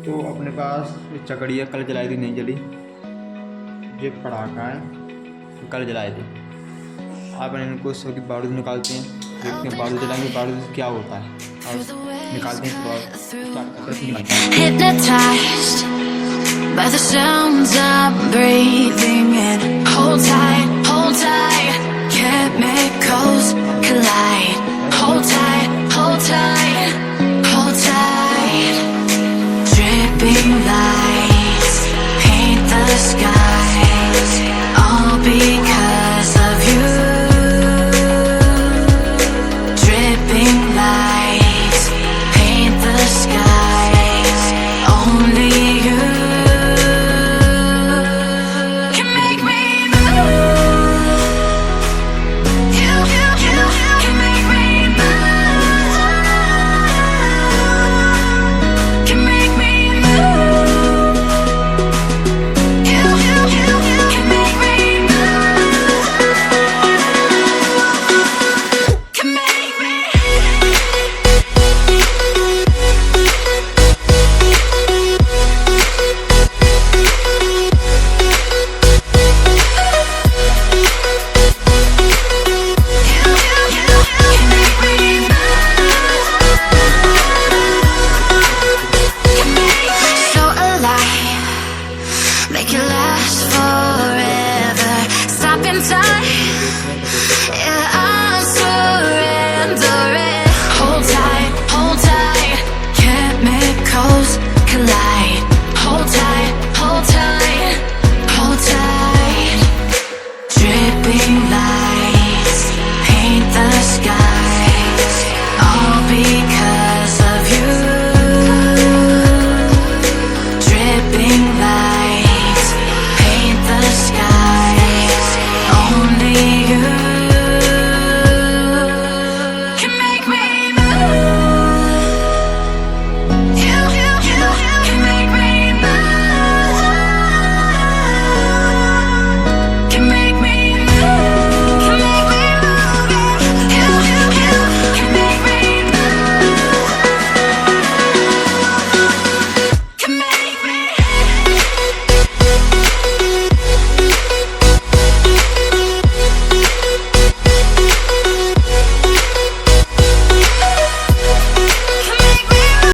तो अपने पास चकड़िया कल जलाई थी, नहीं जली। ये पटाखा है, कल जलाए थे। आप इनको सबकी बारूद निकालते हैं, देखते हैं बारूद जलाएंगे, बारूद से क्या होता है, और निकालते हैं। Hypnotized by the sounds I'm breathing in. Hold tight.